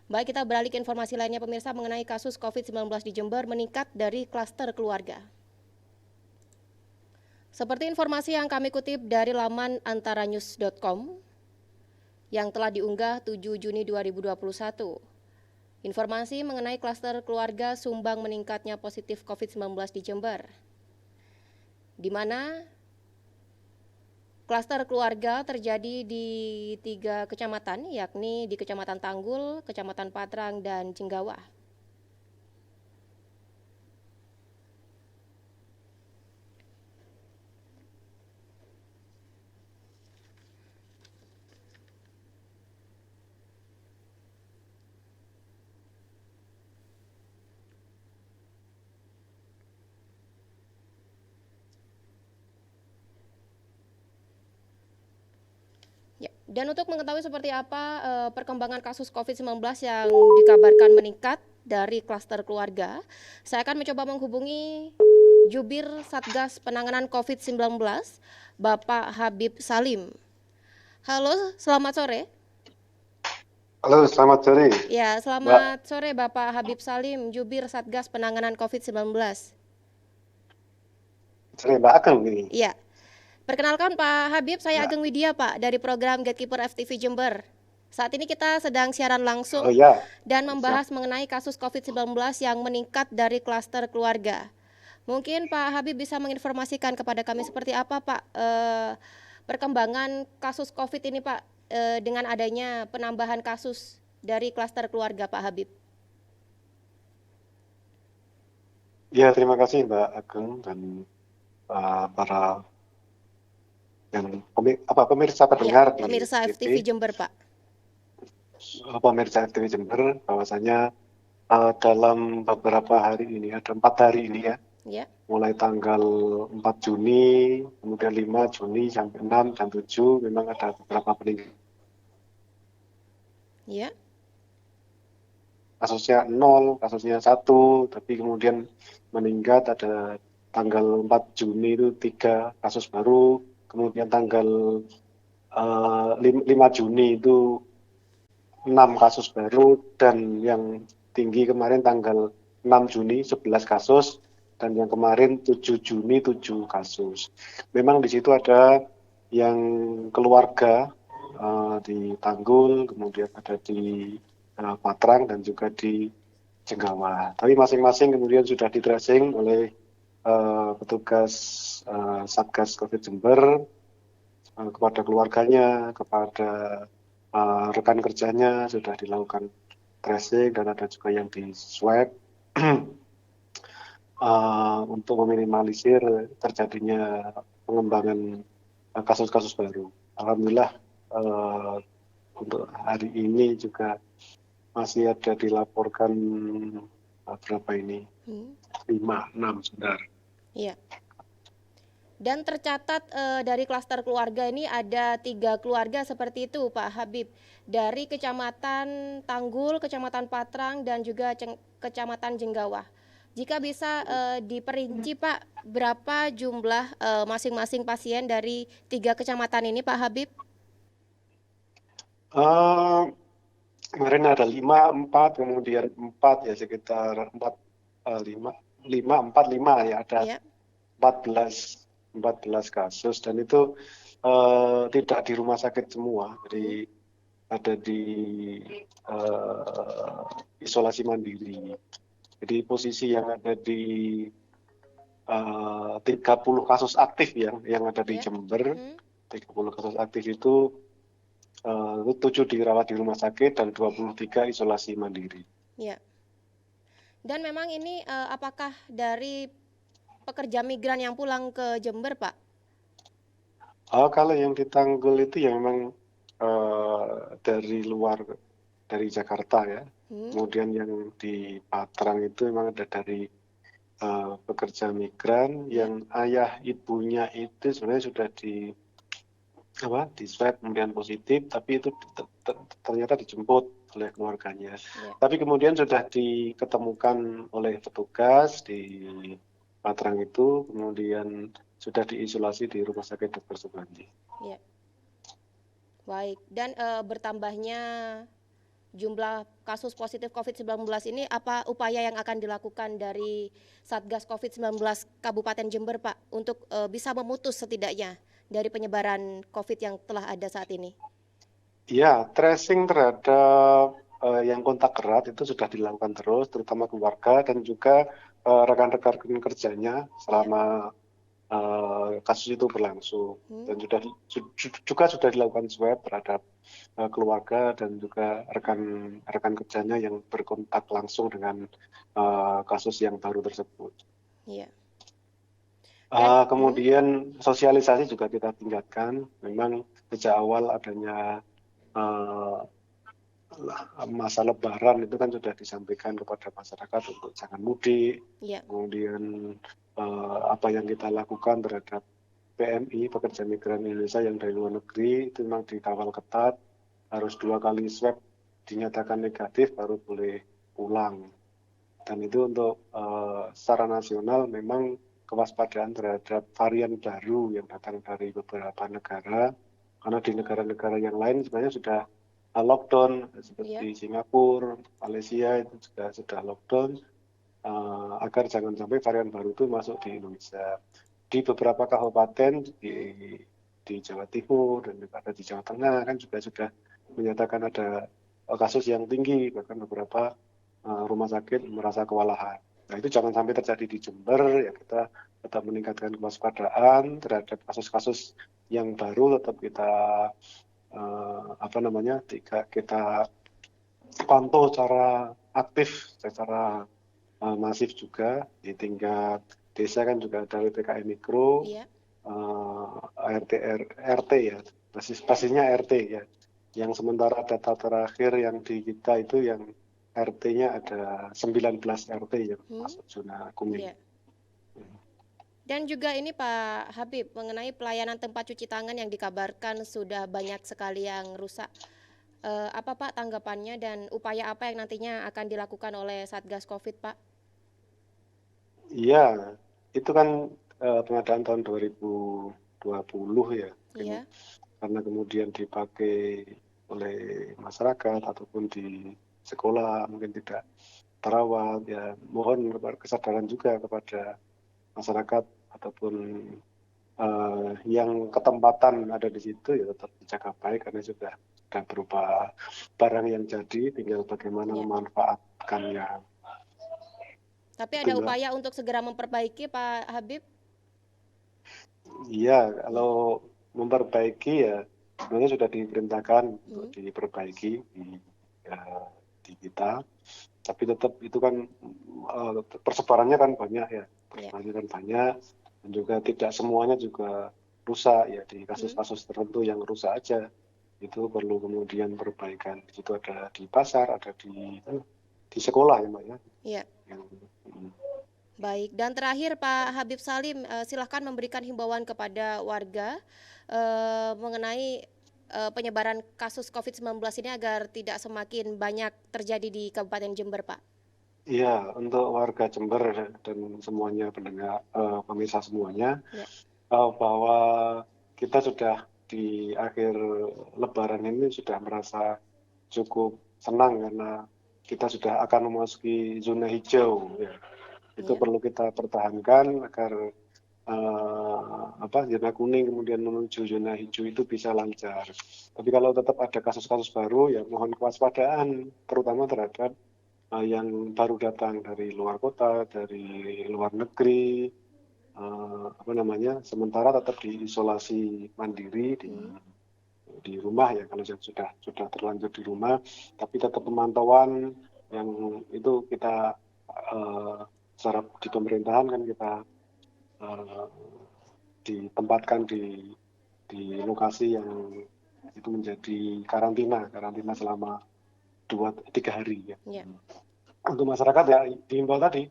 Baik, kita beralih ke informasi lainnya pemirsa mengenai kasus COVID-19 di Jember meningkat dari klaster keluarga. Seperti informasi yang kami kutip dari laman antaranews.com yang telah diunggah 7 Juni 2021. Informasi mengenai klaster keluarga sumbang meningkatnya positif COVID-19 di Jember, di mana klaster keluarga terjadi di 3 kecamatan, yakni di Kecamatan Tanggul, Kecamatan Patrang, dan Jenggawah. Ya, dan untuk mengetahui seperti apa perkembangan kasus COVID-19 yang dikabarkan meningkat dari klaster keluarga, saya akan mencoba menghubungi Jubir Satgas Penanganan COVID-19, Bapak Habib Salim. Halo, selamat sore. Halo, selamat sore, Ya, Mbak. selamat sore Bapak Habib Salim, Jubir Satgas Penanganan COVID-19. Sore, Mbak Ageng ini. Iya, perkenalkan Pak Habib, saya Ya. Ageng Widya Pak, dari program Gatekeeper FTV Jember. Saat ini kita sedang siaran Oh langsung ya, dan siap. membahas mengenai kasus COVID-19 yang meningkat dari klaster keluarga. Mungkin Pak Habib bisa menginformasikan kepada kami seperti apa Pak perkembangan kasus COVID ini Pak dengan adanya penambahan kasus dari klaster keluarga Pak Habib. Ya, terima kasih Mbak Ageng dan para pemirsa Ya, pendengar di pemirsa TV, FTV Jember Pak. pemirsa TV Jember, bahwasanya dalam beberapa hari ini, ada 4 hari ini ya, Ya, mulai tanggal 4 Juni, kemudian 5 Juni, sampai 6 dan 7, memang ada beberapa peningkatan. ya, Kasusnya 0, kasusnya 1, tapi kemudian meningkat ada tanggal 4 Juni itu 3 kasus baru, kemudian tanggal 5 Juni itu 6 kasus baru, dan yang tinggi kemarin tanggal 6 Juni 11 kasus, dan yang kemarin 7 Juni 7 kasus. Memang di situ ada yang keluarga di Tanggul, kemudian ada di Patrang, dan juga di Jenggawah. Tapi masing-masing kemudian sudah di tracing oleh petugas Satgas COVID Jember, kepada keluarganya, kepada rekan kerjanya sudah dilakukan tracing, dan ada juga yang di swab untuk meminimalisir terjadinya pengembangan kasus-kasus baru. Alhamdulillah untuk hari ini juga masih ada dilaporkan berapa ini? 5, 6 sebentar. iya. Dan tercatat dari klaster keluarga ini ada 3 keluarga seperti itu Pak Habib. Dari Kecamatan Tanggul, Kecamatan Patrang, dan juga Kecamatan Jenggawah. Jika bisa diperinci Pak, berapa jumlah masing-masing pasien dari 3 kecamatan ini Pak Habib? Kemarin ada 5, 4, kemudian 4 ya, sekitar 4, 5, 5, 4, 5 ya, ada Iya, 14 kasus, dan itu tidak di rumah sakit semua, jadi ada di isolasi mandiri. Jadi posisi yang ada di 30 kasus aktif yang ada di iya. Jember, 30 kasus aktif itu 7 dirawat di rumah sakit dan 23 isolasi mandiri. Iya. Dan memang ini apakah dari pekerja migran yang pulang ke Jember Pak? Kalau yang di Tanggul itu ya memang dari luar, dari Jakarta ya. Kemudian yang di Patrang itu memang ada dari pekerja migran yang ayah ibunya itu sebenarnya sudah di swab kemudian positif, tapi itu ternyata dijemput oleh keluarganya. Iya. Tapi kemudian sudah diketemukan oleh petugas di Patrang itu, kemudian sudah diisolasi di Rumah Sakit Dr. Sugandi. Iya. Baik, dan bertambahnya jumlah kasus positif COVID-19 ini, apa upaya yang akan dilakukan dari Satgas COVID-19 Kabupaten Jember, Pak, untuk bisa memutus setidaknya dari penyebaran COVID yang telah ada saat ini? Ya, tracing terhadap yang kontak erat itu sudah dilakukan terus, terutama keluarga dan juga rekan-rekan kerjanya Ya. selama kasus itu berlangsung. Hmm. Dan juga sudah dilakukan swab terhadap keluarga dan juga rekan kerjanya yang berkontak langsung dengan kasus yang baru tersebut. Ya. Dan Kemudian sosialisasi juga kita tingkatkan. Memang sejak awal adanya uh, masa Lebaran itu kan sudah disampaikan kepada masyarakat untuk jangan mudik. ya. Kemudian apa yang kita lakukan terhadap PMI, pekerja migran Indonesia yang dari luar negeri, itu memang dikawal ketat, harus 2 kali swab dinyatakan negatif baru boleh pulang. Dan itu untuk secara nasional memang kewaspadaan terhadap varian baru yang datang dari beberapa negara, karena di negara-negara yang lain sebenarnya sudah lockdown, seperti Singapura, Malaysia itu juga sudah lockdown, agar jangan sampai varian baru itu masuk di Indonesia. Di beberapa kabupaten di Jawa Timur dan juga ada di Jawa Tengah kan juga sudah menyatakan ada kasus yang tinggi, bahkan beberapa rumah sakit merasa kewalahan. Nah itu jangan sampai terjadi di Jember, ya kita tetap meningkatkan kewaspadaan terhadap kasus-kasus yang baru, tetap kita kita pantau secara aktif, secara masif juga di tingkat desa kan juga ada PPKM mikro, Iya. RT ya, basisnya RT ya. Yang sementara data terakhir yang di kita itu yang RT-nya ada 19 RT yang masuk zona kuning. Iya. Dan juga ini Pak Habib, mengenai pelayanan tempat cuci tangan yang dikabarkan sudah banyak sekali yang rusak. Apa Pak tanggapannya dan upaya apa yang nantinya akan dilakukan oleh Satgas Covid, Pak? Iya, itu kan pengadaan tahun 2020 ya, mungkin Iya. karena kemudian dipakai oleh masyarakat ataupun di sekolah mungkin tidak terawat, ya mohon kesadaran juga kepada masyarakat ataupun yang ketempatan ada di situ ya tetap dijaga baik, karena sudah berupa barang yang jadi, tinggal bagaimana Iya. memanfaatkannya. Tapi Itu ada Mbak. upaya untuk segera memperbaiki Pak Habib? Iya, Iya. kalau memperbaiki ya sebenarnya sudah diperintahkan untuk Hmm. diperbaiki ya, di kita, tapi tetap itu kan persebarannya kan banyak ya, Iya. persebarannya kan banyak, dan juga tidak semuanya juga rusak ya, di Hmm. kasus-kasus tertentu yang rusak aja itu perlu kemudian perbaikan. Di situ ada di pasar, ada di sekolah ya Mbak ya. Iya. Yang, Baik, dan terakhir Pak Habib Salim, silahkan memberikan himbauan kepada warga mengenai penyebaran kasus COVID-19 ini agar tidak semakin banyak terjadi di Kabupaten Jember, Pak. Iya, untuk warga Jember dan semuanya pendengar, pemirsa semuanya, Ya. bahwa kita sudah di akhir Lebaran ini sudah merasa cukup senang karena kita sudah akan memasuki zona hijau. Ya. Itu Ya. perlu kita pertahankan agar zona kuning kemudian menuju zona hijau itu bisa lancar. Tapi kalau tetap ada kasus-kasus baru, ya mohon kewaspadaan, terutama terhadap yang baru datang dari luar kota, dari luar negeri, sementara tetap diisolasi mandiri Hmm. di rumah ya kalau yang sudah terlanjur di rumah, tapi tetap pemantauan yang itu kita secara di pemerintahan kan kita uh, ditempatkan di lokasi yang itu menjadi karantina selama 2-3 hari ya. Ya. Untuk masyarakat ya diimbau tadi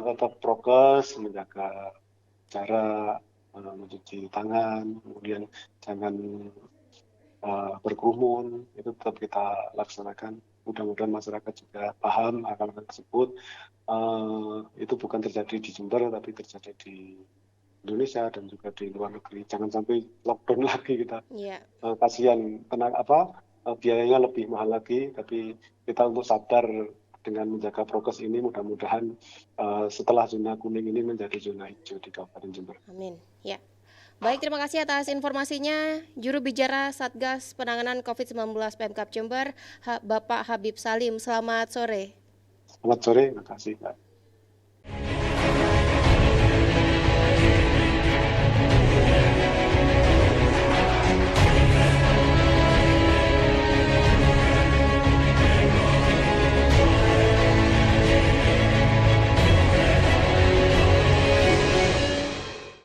tetap prokes, menjaga jarak, mencuci tangan, kemudian jangan berkerumun, itu tetap kita laksanakan. Mudah-mudahan masyarakat juga paham akan hal tersebut. Itu bukan terjadi di Jember, tapi terjadi di Indonesia dan juga di luar negeri. Jangan sampai lockdown lagi kita. Ya. Kasihan biayanya lebih mahal lagi, tapi kita untuk sadar dengan menjaga prokes ini mudah-mudahan setelah zona kuning ini menjadi zona hijau di Kabupaten Jember. Amin. Ya. Baik, terima kasih atas informasinya. Juru bicara Satgas Penanganan COVID-19 Pemkab Jember, Bapak Habib Salim. Selamat sore. Selamat sore, terima kasih, Pak.